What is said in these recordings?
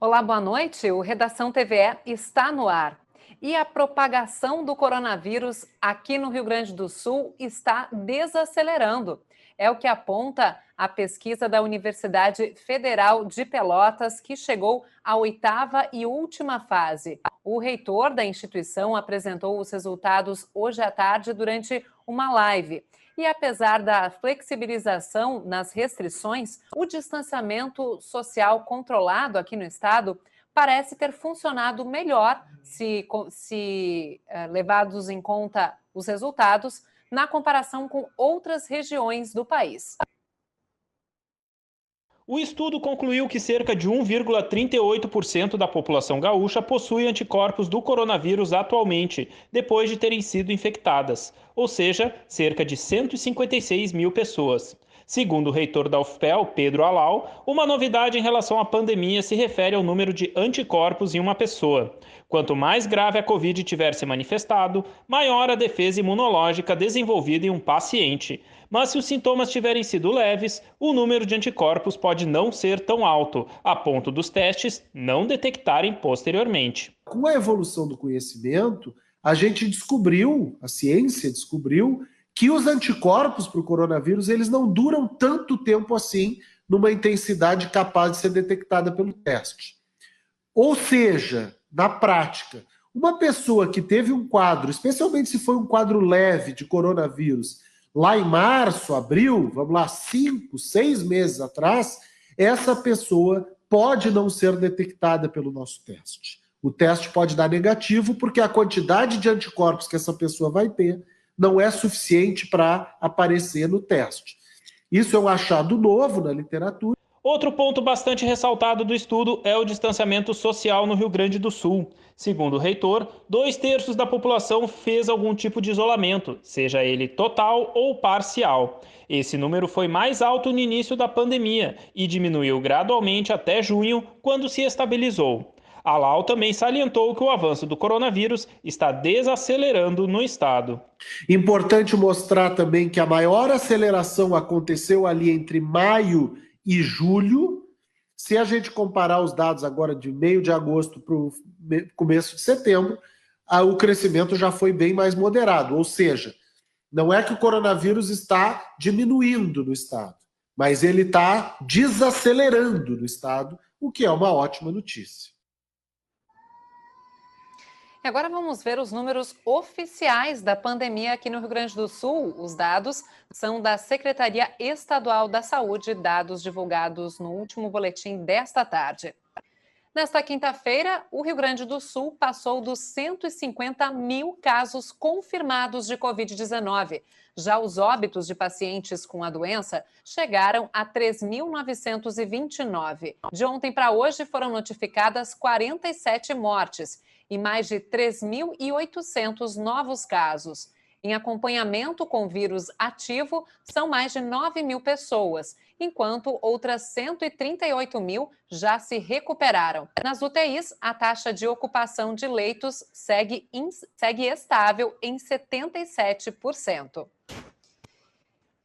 Olá, boa noite. O Redação TVE está no ar. E a propagação do coronavírus aqui no Rio Grande do Sul está desacelerando. É o que aponta a pesquisa da Universidade Federal de Pelotas, que chegou à 8ª e última fase. O reitor da instituição apresentou os resultados hoje à tarde durante uma live. E apesar da flexibilização nas restrições, o distanciamento social controlado aqui no estado parece ter funcionado melhor se levados em conta os resultados na comparação com outras regiões do país. O estudo concluiu que cerca de 1,38% da população gaúcha possui anticorpos do coronavírus atualmente, depois de terem sido infectadas, ou seja, cerca de 156 mil pessoas. Segundo o reitor da UFPEL, Pedro Alau, uma novidade em relação à pandemia se refere ao número de anticorpos em uma pessoa. Quanto mais grave a Covid tiver se manifestado, maior a defesa imunológica desenvolvida em um paciente. Mas se os sintomas tiverem sido leves, o número de anticorpos pode não ser tão alto, a ponto dos testes não detectarem posteriormente. Com a evolução do conhecimento, a ciência descobriu que os anticorpos para o coronavírus eles não duram tanto tempo assim numa intensidade capaz de ser detectada pelo teste. Ou seja, na prática, uma pessoa que teve um quadro, especialmente se foi um quadro leve de coronavírus, lá em março, abril, 5, 6 meses atrás, essa pessoa pode não ser detectada pelo nosso teste. O teste pode dar negativo porque a quantidade de anticorpos que essa pessoa vai ter não é suficiente para aparecer no teste. Isso é um achado novo na literatura. Outro ponto bastante ressaltado do estudo é o distanciamento social no Rio Grande do Sul. Segundo o reitor, 2/3 da população fez algum tipo de isolamento, seja ele total ou parcial. Esse número foi mais alto no início da pandemia e diminuiu gradualmente até junho, quando se estabilizou. Alau também salientou que o avanço do coronavírus está desacelerando no estado. Importante mostrar também que a maior aceleração aconteceu ali entre maio e julho. Se a gente comparar os dados agora de meio de agosto para o começo de setembro, o crescimento já foi bem mais moderado. Ou seja, não é que o coronavírus está diminuindo no estado, mas ele está desacelerando no estado, o que é uma ótima notícia. E agora vamos ver os números oficiais da pandemia aqui no Rio Grande do Sul. Os dados são da Secretaria Estadual da Saúde, dados divulgados no último boletim desta tarde. Nesta quinta-feira, o Rio Grande do Sul passou dos 150 mil casos confirmados de Covid-19. Já os óbitos de pacientes com a doença chegaram a 3.929. De ontem para hoje foram notificadas 47 mortes e mais de 3.800 novos casos. Em acompanhamento com vírus ativo, são mais de 9 mil pessoas, enquanto outras 138 mil já se recuperaram. Nas UTIs, a taxa de ocupação de leitos segue estável em 77%.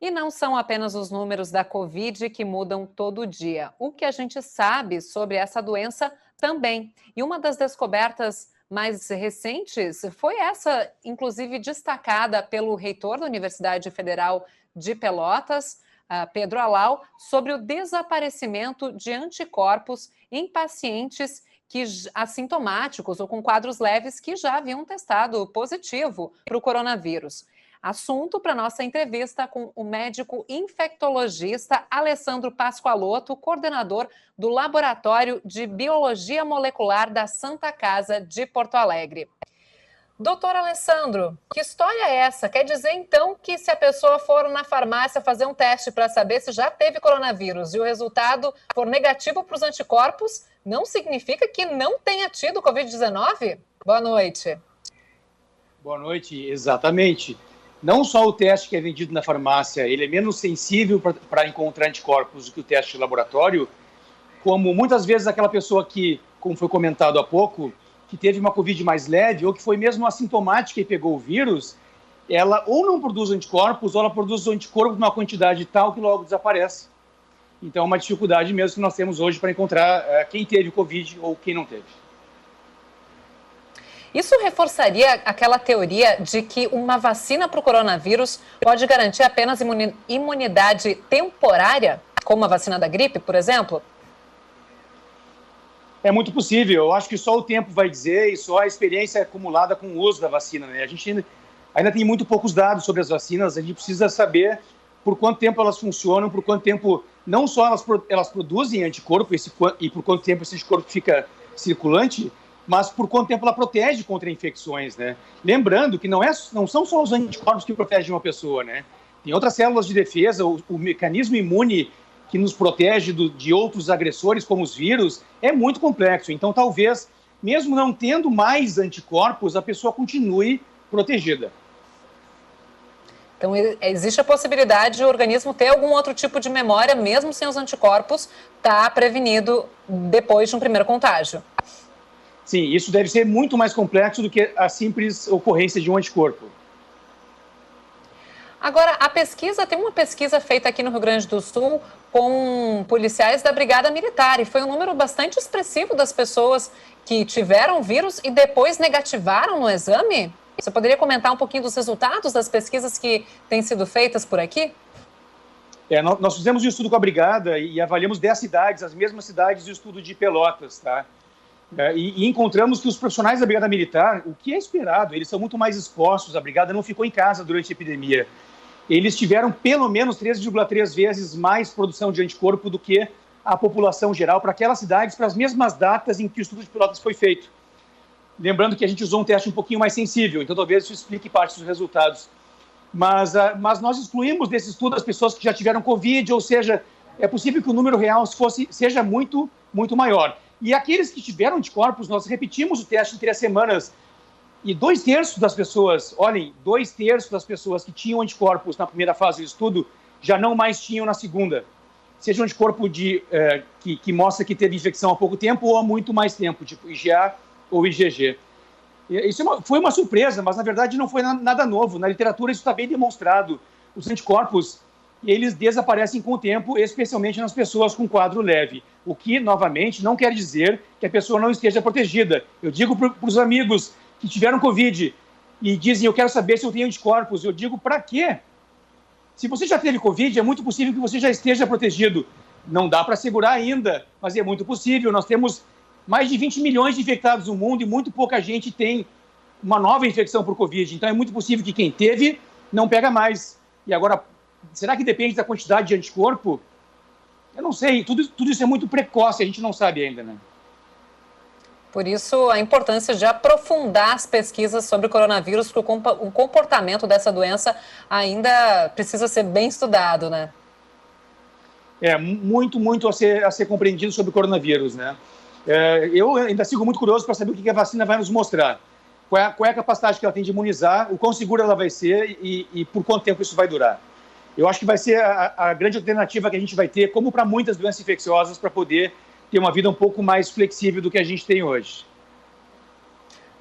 E não são apenas os números da Covid que mudam todo dia. O que a gente sabe sobre essa doença também. E uma das descobertas mais recentes foi essa, inclusive destacada pelo reitor da Universidade Federal de Pelotas, Pedro Alau, sobre o desaparecimento de anticorpos em pacientes assintomáticos ou com quadros leves que já haviam testado positivo para o coronavírus. Assunto para nossa entrevista com o médico infectologista Alessandro Pascoaloto, coordenador do Laboratório de Biologia Molecular da Santa Casa de Porto Alegre. Doutor Alessandro, que história é essa? Quer dizer, então, que se a pessoa for na farmácia fazer um teste para saber se já teve coronavírus e o resultado for negativo para os anticorpos, não significa que não tenha tido Covid-19? Boa noite. Boa noite, exatamente. Não só o teste que é vendido na farmácia, ele é menos sensível para encontrar anticorpos do que o teste de laboratório, como muitas vezes aquela pessoa que, como foi comentado há pouco, que teve uma Covid mais leve ou que foi mesmo assintomática e pegou o vírus, ela ou não produz anticorpos ou ela produz o anticorpo numa quantidade tal que logo desaparece. Então é uma dificuldade mesmo que nós temos hoje para encontrar quem teve Covid ou quem não teve. Isso reforçaria aquela teoria de que uma vacina para o coronavírus pode garantir apenas imunidade temporária, como a vacina da gripe, por exemplo? É muito possível. Eu acho que só o tempo vai dizer e só a experiência acumulada com o uso da vacina, né? A gente ainda tem muito poucos dados sobre as vacinas, a gente precisa saber por quanto tempo elas funcionam, por quanto tempo não só elas produzem anticorpo e por quanto tempo esse anticorpo fica circulante, mas por quanto tempo ela protege contra infecções, né? Lembrando que não são só os anticorpos que protegem uma pessoa, né? Tem outras células de defesa, o mecanismo imune que nos protege de outros agressores, como os vírus, é muito complexo. Então, talvez, mesmo não tendo mais anticorpos, a pessoa continue protegida. Então, existe a possibilidade de o organismo ter algum outro tipo de memória, mesmo sem os anticorpos, tá prevenido depois de um primeiro contágio. Sim, isso deve ser muito mais complexo do que a simples ocorrência de um anticorpo. Agora, tem uma pesquisa feita aqui no Rio Grande do Sul com policiais da Brigada Militar, e foi um número bastante expressivo das pessoas que tiveram vírus e depois negativaram no exame? Você poderia comentar um pouquinho dos resultados das pesquisas que têm sido feitas por aqui? Nós fizemos um estudo com a Brigada e avaliamos 10 cidades, as mesmas cidades do estudo de Pelotas, tá? E encontramos que os profissionais da Brigada Militar, o que é esperado, eles são muito mais expostos, a Brigada não ficou em casa durante a epidemia. Eles tiveram pelo menos 3,3 vezes mais produção de anticorpo do que a população geral para aquelas cidades, para as mesmas datas em que o estudo de Pelotas foi feito. Lembrando que a gente usou um teste um pouquinho mais sensível, então talvez isso explique parte dos resultados. Mas nós excluímos desse estudo as pessoas que já tiveram Covid, ou seja, é possível que o número real seja muito, muito maior. E aqueles que tiveram anticorpos, nós repetimos o teste em 3 semanas, e 2/3 das pessoas, olhem, 2/3 das pessoas que tinham anticorpos na primeira fase do estudo já não mais tinham na segunda. Seja um anticorpo que mostra que teve infecção há pouco tempo ou há muito mais tempo, tipo IgA ou IgG. Isso foi uma surpresa, mas na verdade não foi nada novo. Na literatura isso está bem demonstrado. Os anticorpos, eles desaparecem com o tempo, especialmente nas pessoas com quadro leve. O que, novamente, não quer dizer que a pessoa não esteja protegida. Eu digo para os amigos que tiveram Covid e dizem, eu quero saber se eu tenho anticorpos. Eu digo, para quê? Se você já teve Covid, é muito possível que você já esteja protegido. Não dá para assegurar ainda, mas é muito possível. Nós temos mais de 20 milhões de infectados no mundo e muito pouca gente tem uma nova infecção por Covid. Então é muito possível que quem teve não pega mais. E agora, será que depende da quantidade de anticorpo? Eu não sei. Tudo isso é muito precoce, a gente não sabe ainda, né? Por isso, a importância de aprofundar as pesquisas sobre o coronavírus, porque o comportamento dessa doença ainda precisa ser bem estudado, né? É muito, muito a ser compreendido sobre o coronavírus, né? Eu ainda sigo muito curioso para saber o que a vacina vai nos mostrar. Qual é a capacidade que ela tem de imunizar, o quão segura ela vai ser e por quanto tempo isso vai durar. Eu acho que vai ser a grande alternativa que a gente vai ter, como para muitas doenças infecciosas, para poder ter uma vida um pouco mais flexível do que a gente tem hoje.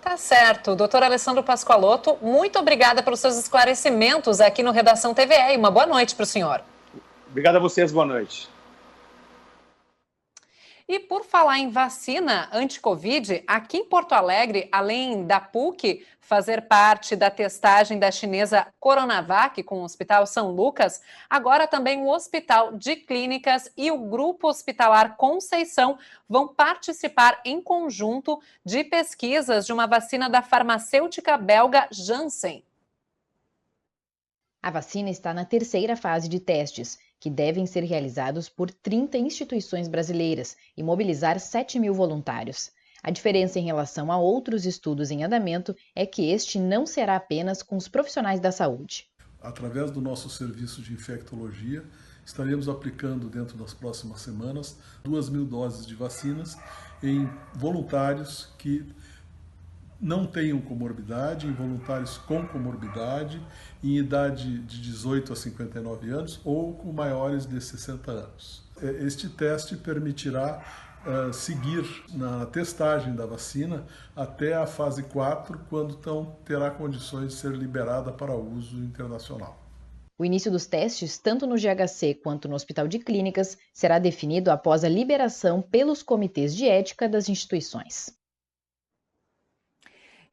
Tá certo. Doutor Alessandro Pascoaloto, muito obrigada pelos seus esclarecimentos aqui no Redação TVE e uma boa noite para o senhor. Obrigado a vocês, boa noite. E por falar em vacina anti-Covid, aqui em Porto Alegre, além da PUC fazer parte da testagem da chinesa Coronavac com o Hospital São Lucas, agora também o Hospital de Clínicas e o Grupo Hospitalar Conceição vão participar em conjunto de pesquisas de uma vacina da farmacêutica belga Janssen. A vacina está na 3ª fase de testes, que devem ser realizados por 30 instituições brasileiras e mobilizar 7.000 voluntários. A diferença em relação a outros estudos em andamento é que este não será apenas com os profissionais da saúde. Através do nosso serviço de infectologia, estaremos aplicando dentro das próximas semanas 2.000 doses de vacinas em voluntários que não tenham comorbidade, em voluntários com comorbidade, em idade de 18 a 59 anos ou com maiores de 60 anos. Este teste permitirá seguir na testagem da vacina até a fase 4, quando então terá condições de ser liberada para uso internacional. O início dos testes, tanto no GHC quanto no Hospital de Clínicas, será definido após a liberação pelos comitês de ética das instituições.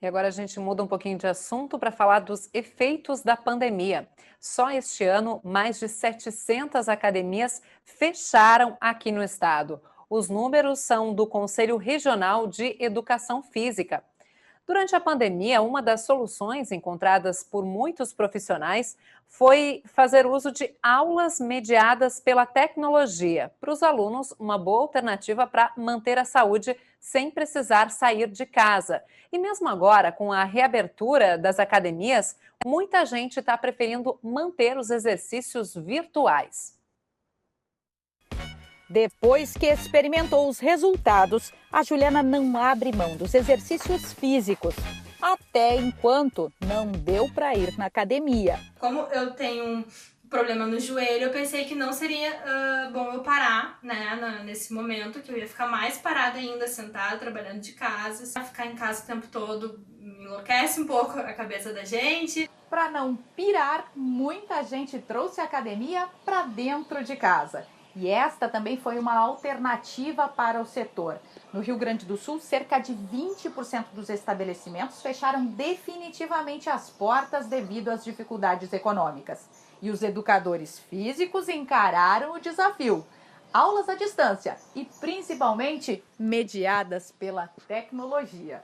E agora a gente muda um pouquinho de assunto para falar dos efeitos da pandemia. Só este ano, mais de 700 academias fecharam aqui no estado. Os números são do Conselho Regional de Educação Física. Durante a pandemia, uma das soluções encontradas por muitos profissionais foi fazer uso de aulas mediadas pela tecnologia. Para os alunos, uma boa alternativa para manter a saúde sem precisar sair de casa. E mesmo agora, com a reabertura das academias, muita gente está preferindo manter os exercícios virtuais. Depois que experimentou os resultados, a Juliana não abre mão dos exercícios físicos, até enquanto não deu para ir na academia. Como eu tenho um problema no joelho, eu pensei que não seria bom eu parar, né, nesse momento, que eu ia ficar mais parada ainda, sentada, trabalhando de casa. Ficar em casa o tempo todo enlouquece um pouco a cabeça da gente. Para não pirar, muita gente trouxe a academia para dentro de casa. E esta também foi uma alternativa para o setor. No Rio Grande do Sul, cerca de 20% dos estabelecimentos fecharam definitivamente as portas devido às dificuldades econômicas. E os educadores físicos encararam o desafio. Aulas à distância e, principalmente, mediadas pela tecnologia.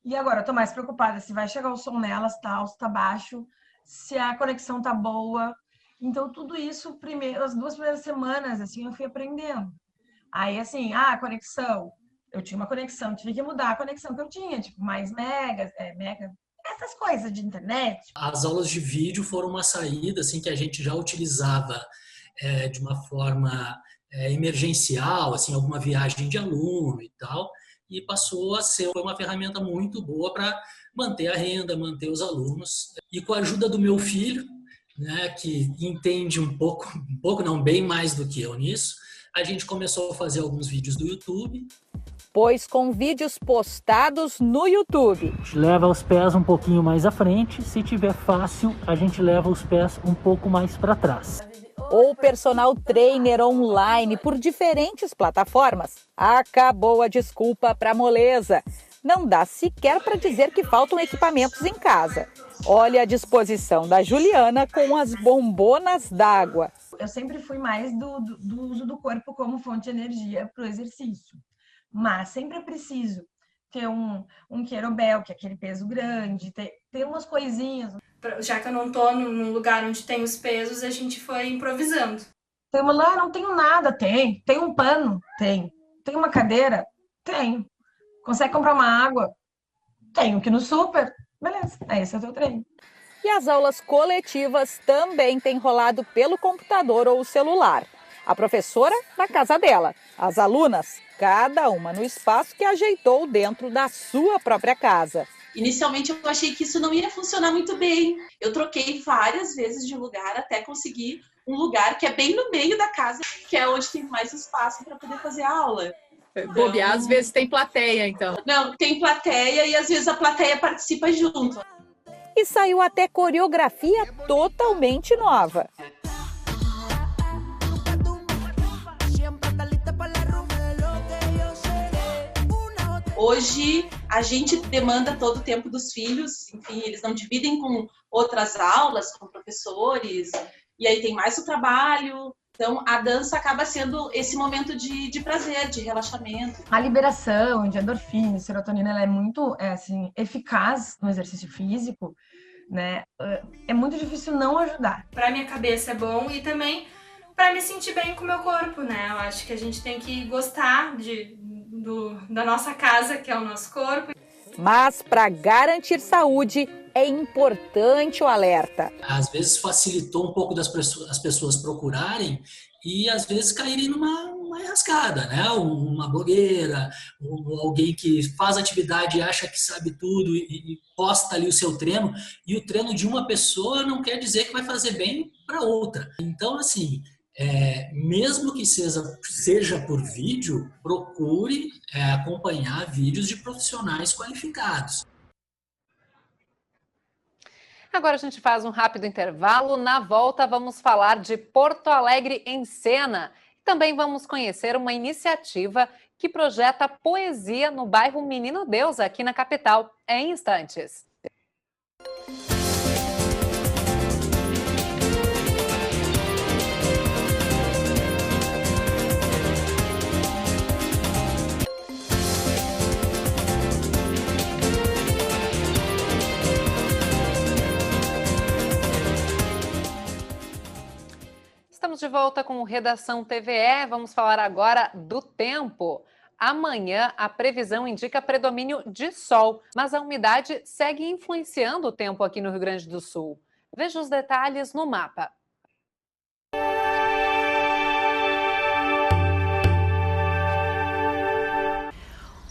E agora, eu estou mais preocupada se vai chegar o som nelas, se está alto, se está baixo, se a conexão está boa. Então, tudo isso, as 2 primeiras semanas, assim, eu fui aprendendo. Aí, assim, a conexão. Eu tinha uma conexão, tive que mudar a conexão que eu tinha, tipo, mais mega, essas coisas de internet. As aulas de vídeo foram uma saída, assim, que a gente já utilizava de uma forma emergencial, assim, alguma viagem de aluno e tal, e passou a ser uma ferramenta muito boa para manter a renda, manter os alunos. E com a ajuda do meu filho, né, que entende um pouco não, bem mais do que eu nisso, a gente começou a fazer alguns vídeos do YouTube. Pois com vídeos postados no YouTube. A gente leva os pés um pouquinho mais à frente, se tiver fácil, a gente leva os pés um pouco mais para trás. Ou personal trainer online por diferentes plataformas. Acabou a desculpa para moleza. Não dá sequer para dizer que faltam equipamentos em casa. Olha a disposição da Juliana com as bombonas d'água. Eu sempre fui mais do uso do corpo como fonte de energia para o exercício. Mas sempre é preciso ter um kettlebell, que é aquele peso grande, ter umas coisinhas. Já que eu não estou num lugar onde tem os pesos, a gente foi improvisando. Tem uma lá, não tenho nada, tem. Tem um pano, tem. Tem uma cadeira, tem. Consegue comprar uma água? Tenho que ir no super. Beleza, esse é o teu treino. E as aulas coletivas também têm rolado pelo computador ou celular. A professora na casa dela, as alunas, cada uma no espaço que ajeitou dentro da sua própria casa. Inicialmente eu achei que isso não ia funcionar muito bem. Eu troquei várias vezes de lugar até conseguir um lugar que é bem no meio da casa, que é onde tem mais espaço para poder fazer a aula. Bobear, às vezes tem plateia, então. Não, tem plateia e às vezes a plateia participa junto. E saiu até coreografia totalmente nova. Hoje a gente demanda todo o tempo dos filhos, enfim, eles não dividem com outras aulas, com professores, e aí tem mais o trabalho. Então, a dança acaba sendo esse momento de prazer, de relaxamento. A liberação de endorfina, serotonina, ela é muito assim, eficaz no exercício físico, né? É muito difícil não ajudar. Para minha cabeça é bom e também para me sentir bem com o meu corpo, né? Eu acho que a gente tem que gostar da nossa casa, que é o nosso corpo. Mas para garantir saúde, é importante o alerta. Às vezes facilitou um pouco as pessoas procurarem e às vezes caírem numa enrascada, né? Uma blogueira, alguém que faz atividade e acha que sabe tudo e posta ali o seu treino, e o treino de uma pessoa não quer dizer que vai fazer bem para outra. Então, assim, mesmo que seja por vídeo, procure acompanhar vídeos de profissionais qualificados. Agora a gente faz um rápido intervalo. Na volta, vamos falar de Porto Alegre em Cena. Também vamos conhecer uma iniciativa que projeta poesia no bairro Menino Deus, aqui na capital. É em instantes. Estamos de volta com o Redação TVE. Vamos falar agora do tempo. Amanhã, a previsão indica predomínio de sol, mas a umidade segue influenciando o tempo aqui no Rio Grande do Sul. Veja os detalhes no mapa.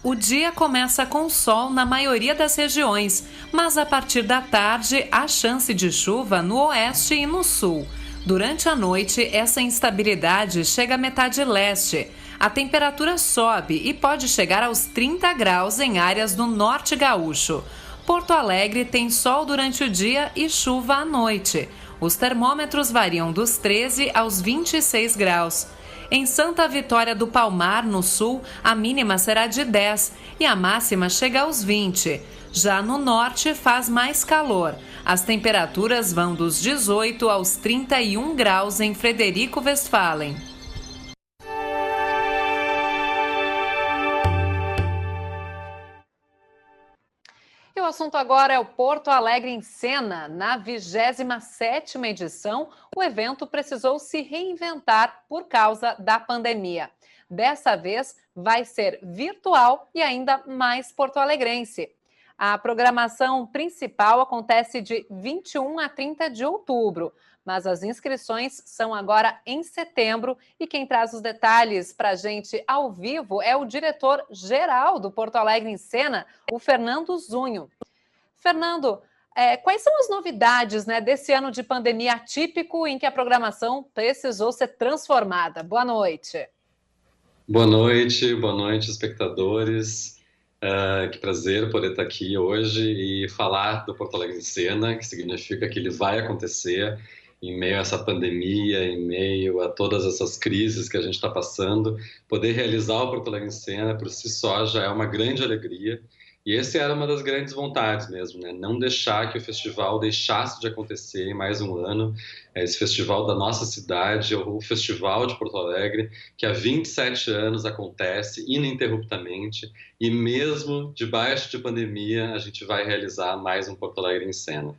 O dia começa com sol na maioria das regiões, mas a partir da tarde há chance de chuva no oeste e no sul. Durante a noite, essa instabilidade chega à metade leste. A temperatura sobe e pode chegar aos 30 graus em áreas do norte gaúcho. Porto Alegre tem sol durante o dia e chuva à noite. Os termômetros variam dos 13 aos 26 graus. Em Santa Vitória do Palmar, no sul, a mínima será de 10 e a máxima chega aos 20. Já no norte faz mais calor. As temperaturas vão dos 18 aos 31 graus em Frederico Westphalen. E o assunto agora é o Porto Alegre em Cena. Na 27ª edição, o evento precisou se reinventar por causa da pandemia. Dessa vez, vai ser virtual e ainda mais porto-alegrense. A programação principal acontece de 21 a 30 de outubro, mas as inscrições são agora em setembro e quem traz os detalhes para a gente ao vivo é o diretor-geral do Porto Alegre em Cena, o Fernando Zunho. Fernando, quais são as novidades, desse ano de pandemia atípico em que a programação precisou ser transformada? Boa noite. Boa noite, espectadores. Que prazer poder estar aqui hoje e falar do Porto Alegre em Cena, que significa que ele vai acontecer em meio a essa pandemia, em meio a todas essas crises que a gente está passando. Poder realizar o Porto Alegre em Cena por si só já é uma grande alegria. E essa era uma das grandes vontades mesmo, não deixar que o festival deixasse de acontecer em mais um ano. Esse festival da nossa cidade, o Festival de Porto Alegre, que há 27 anos acontece ininterruptamente e mesmo debaixo de pandemia a gente vai realizar mais um Porto Alegre em Cena.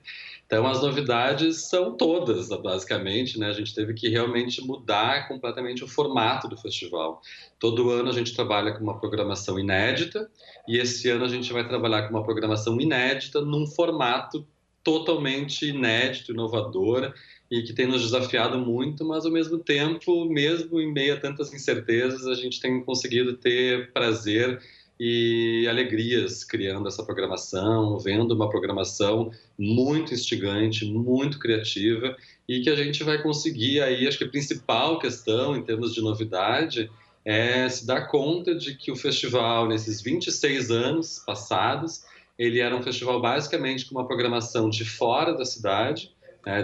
Então as novidades são todas, basicamente, A gente teve que realmente mudar completamente o formato do festival. Todo ano a gente trabalha com uma programação inédita e esse ano a gente vai trabalhar com uma programação inédita num formato totalmente inédito, inovador e que tem nos desafiado muito, mas ao mesmo tempo, mesmo em meio a tantas incertezas, a gente tem conseguido ter prazer e alegrias criando essa programação, vendo uma programação muito instigante, muito criativa e que a gente vai conseguir aí, acho que a principal questão em termos de novidade é se dar conta de que o festival, nesses 26 anos passados, ele era um festival basicamente com uma programação de fora da cidade,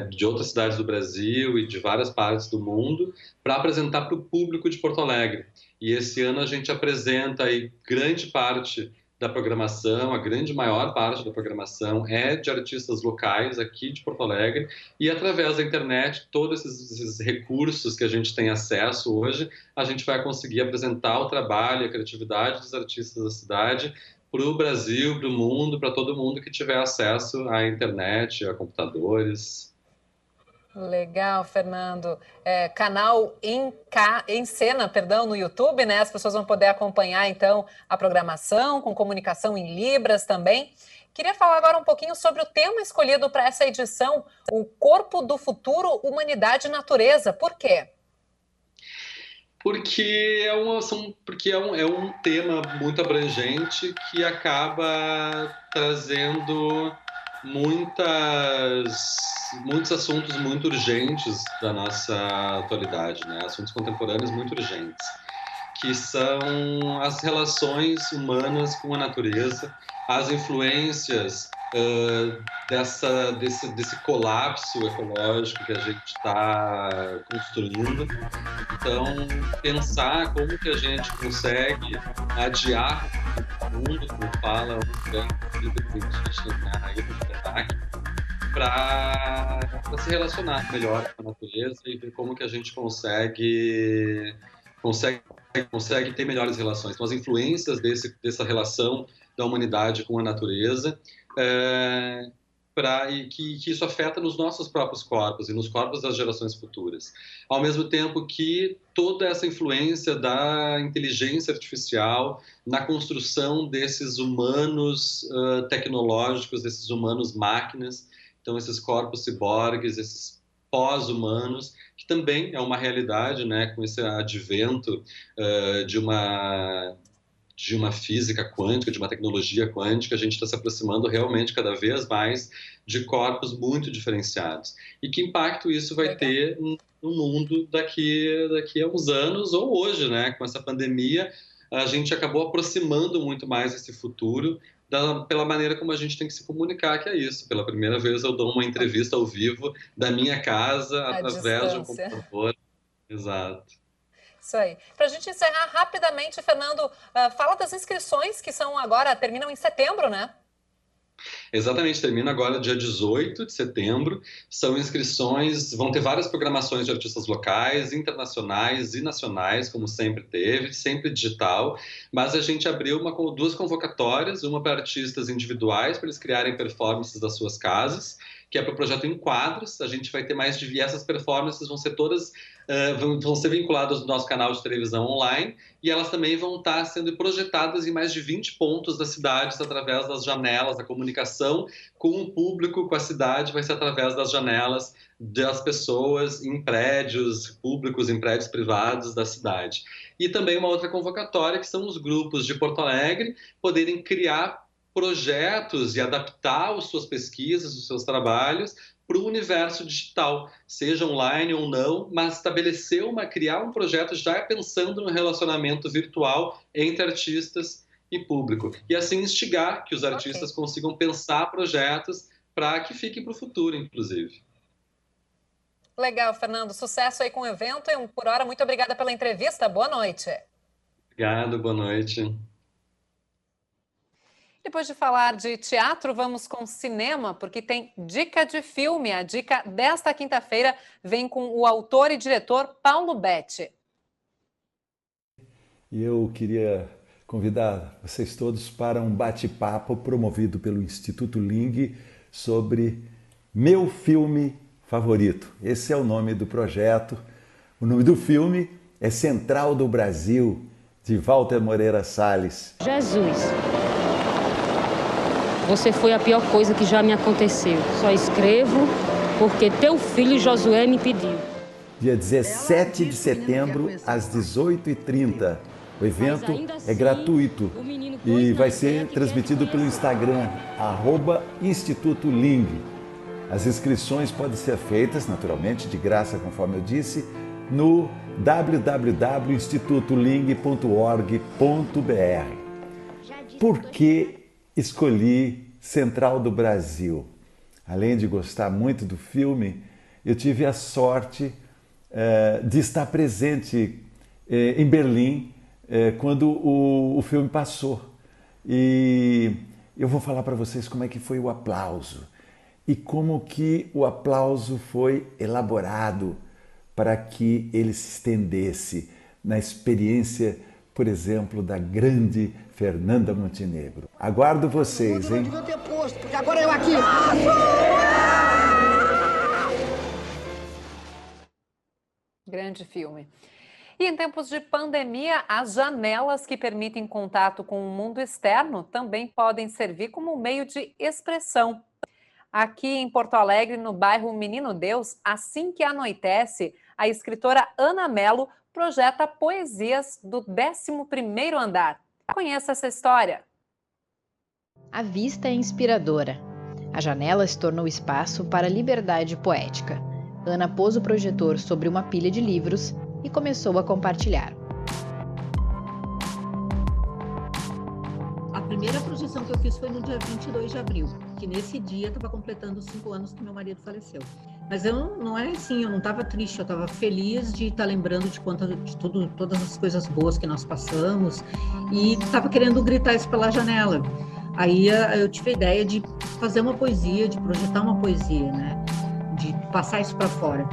de outras cidades do Brasil e de várias partes do mundo, para apresentar para o público de Porto Alegre. E esse ano a gente apresenta aí grande parte da programação, a maior parte da programação é de artistas locais aqui de Porto Alegre e através da internet, todos esses recursos que a gente tem acesso hoje, a gente vai conseguir apresentar o trabalho e a criatividade dos artistas da cidade para o Brasil, para o mundo, para todo mundo que tiver acesso à internet, a computadores. Legal, Fernando. Canal em Cena, no YouTube, As pessoas vão poder acompanhar, então, a programação, com comunicação em Libras também. Queria falar agora um pouquinho sobre o tema escolhido para essa edição, o Corpo do Futuro, Humanidade e Natureza. Por quê? Porque é um tema muito abrangente que acaba trazendo muitos assuntos muito urgentes da nossa atualidade, Assuntos contemporâneos muito urgentes, que são as relações humanas com a natureza, as influências desse colapso ecológico que a gente está construindo. Então, pensar como que a gente consegue adiar o mundo, como fala o grande cientista, para se relacionar melhor com a natureza e ver como que a gente consegue ter melhores relações. Então, as influências dessa relação da humanidade com a natureza, e que isso afeta nos nossos próprios corpos e nos corpos das gerações futuras. Ao mesmo tempo que toda essa influência da inteligência artificial na construção desses humanos tecnológicos, desses humanos máquinas, então esses corpos ciborgues, esses pós-humanos, que também é uma realidade, né, com esse advento de uma física quântica, de uma tecnologia quântica, a gente está se aproximando realmente cada vez mais de corpos muito diferenciados. E que impacto isso vai ter no mundo daqui a uns anos, ou hoje, né? Com essa pandemia, a gente acabou aproximando muito mais esse futuro pela maneira como a gente tem que se comunicar, que é isso. Pela primeira vez eu dou uma entrevista ao vivo da minha casa, através de um computador. Exato. Isso aí. Para a gente encerrar rapidamente, Fernando, fala das inscrições que terminam em setembro, né? Exatamente, termina agora dia 18 de setembro. São inscrições, vão ter várias programações de artistas locais, internacionais e nacionais, como sempre teve, sempre digital. Mas a gente abriu duas convocatórias, uma para artistas individuais, para eles criarem performances das suas casas, que é para o projeto Enquadros. A gente vai ter e essas performances vão ser todas vão ser vinculadas no nosso canal de televisão online, e elas também vão estar sendo projetadas em mais de 20 pontos das cidades através das janelas. A comunicação com o público, com a cidade, vai ser através das janelas das pessoas em prédios públicos, em prédios privados da cidade. E também uma outra convocatória, que são os grupos de Porto Alegre poderem criar projetos e adaptar as suas pesquisas, os seus trabalhos para o universo digital, seja online ou não, mas criar um projeto já pensando no relacionamento virtual entre artistas e público. E assim instigar que os artistas consigam pensar projetos para que fiquem para o futuro, inclusive. Legal, Fernando. Sucesso aí com o evento e, por hora, muito obrigada pela entrevista. Boa noite. Obrigado, boa noite. Depois de falar de teatro, vamos com cinema, porque tem dica de filme. A dica desta quinta-feira vem com o autor e diretor Paulo Betti. E eu queria convidar vocês todos para um bate-papo promovido pelo Instituto Ling sobre Meu Filme Favorito. Esse é o nome do projeto. O nome do filme é Central do Brasil, de Walter Moreira Salles. Jesus, você foi a pior coisa que já me aconteceu. Só escrevo porque teu filho Josué me pediu. Dia 17 de setembro, às 18h30. O evento é gratuito e vai ser transmitido pelo Instagram, @Instituto Ling. As inscrições podem ser feitas, naturalmente, de graça, conforme eu disse, no www.institutoling.org.br. Por que escolhi Central do Brasil? Além de gostar muito do filme, eu tive a sorte de estar presente em Berlim quando o filme passou. E eu vou falar para vocês como é que foi o aplauso e como que o aplauso foi elaborado para que ele se estendesse na experiência, por exemplo, da grande Fernanda Montenegro. Aguardo vocês, hein? Eu devia ter posto, porque agora eu aqui. Grande filme. E em tempos de pandemia, as janelas que permitem contato com o mundo externo também podem servir como meio de expressão. Aqui em Porto Alegre, no bairro Menino Deus, assim que anoitece, a escritora Ana Mello projeta poesias do 11º andar. Conheça essa história. A vista é inspiradora. A janela se tornou espaço para a liberdade poética. Ana pôs o projetor sobre uma pilha de livros e começou a compartilhar. A primeira projeção que eu fiz foi no dia 22 de abril. porque nesse dia estava completando 5 anos que meu marido faleceu. Mas não é assim, eu não estava triste, eu estava feliz de estar lembrando de todas as coisas boas que nós passamos e estava querendo gritar isso pela janela. Aí eu tive a ideia de fazer uma poesia, de projetar uma poesia, né? De passar isso para fora.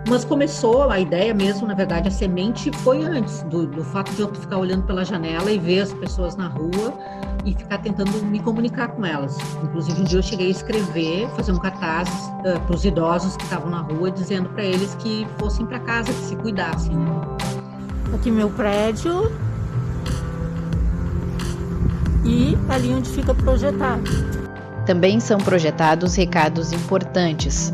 Mas começou a ideia mesmo, na verdade, a semente foi antes do fato de eu ficar olhando pela janela e ver as pessoas na rua e ficar tentando me comunicar com elas. Inclusive, um dia eu cheguei a escrever, fazer um cartaz para os idosos que estavam na rua, dizendo para eles que fossem para casa, que se cuidassem, né? Aqui meu prédio e ali onde fica projetado. Também são projetados recados importantes.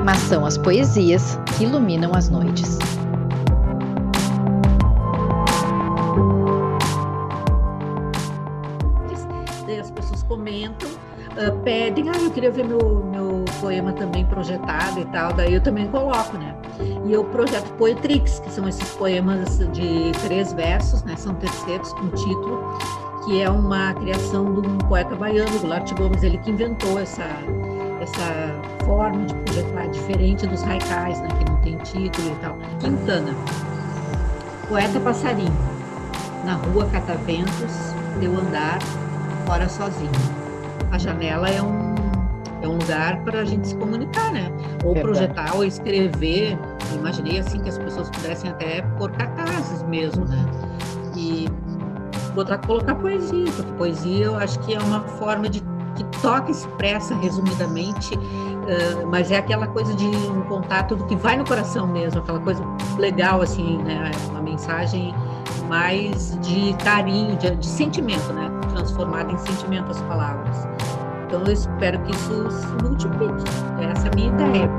Mas são as poesias que iluminam as noites. Daí as pessoas comentam, pedem, eu queria ver meu poema também projetado e tal, daí eu também coloco, né? E eu projeto Poetrix, que são esses poemas de 3 versos, né? São terceiros com título, que é uma criação de um poeta baiano, Goulart Gomes, ele que inventou essa forma de projetar diferente dos haikais, né, que não tem título e tal. Quintana, poeta passarinho, na rua cataventos, teu andar, fora sozinho. A janela é um lugar para a gente se comunicar, né? Ou projetar, ou escrever. Eu imaginei assim que as pessoas pudessem até pôr cartazes mesmo, né? E colocar poesia, porque poesia eu acho que é uma forma que toca, expressa resumidamente, mas é aquela coisa de um contato do que vai no coração mesmo, aquela coisa legal, assim, né? Uma mensagem mais de carinho, de sentimento, né? Transformada em sentimento as palavras. Então eu espero que isso se multiplique. Essa é a minha ideia.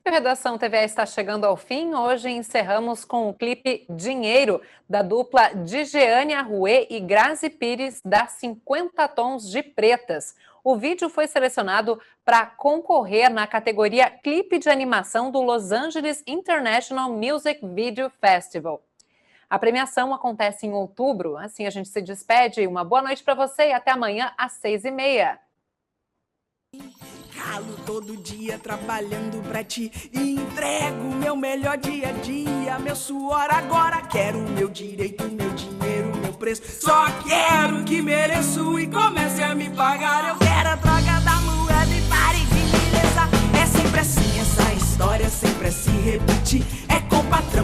A Redação TVA está chegando ao fim. Hoje encerramos com o clipe Dinheiro, da dupla Dijeane Arruê e Grazi Pires, das 50 Tons de Pretas. O vídeo foi selecionado para concorrer na categoria Clipe de Animação do Los Angeles International Music Video Festival. A premiação acontece em outubro. Assim a gente se despede. Uma boa noite para você e até amanhã às 6h30. Ralo todo dia trabalhando pra ti e entrego meu melhor dia a dia. Meu suor agora quero meu direito, meu dinheiro, meu preço. Só quero o que mereço e comece a me pagar. Eu quero a droga da moeda e pare de me lesar. É sempre assim, essa história sempre se repete. É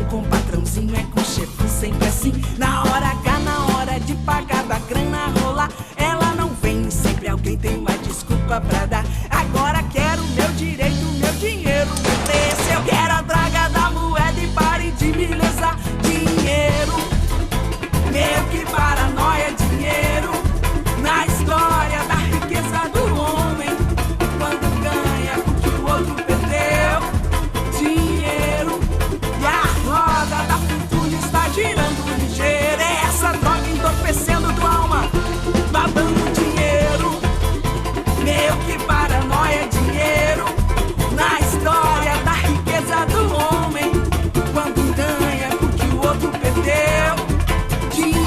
com patrãozinho, é com chefe, sempre assim. Na hora H, na hora de pagar da grana rolar, ela não vem, sempre alguém tem uma desculpa pra dar. Agora quero meu direito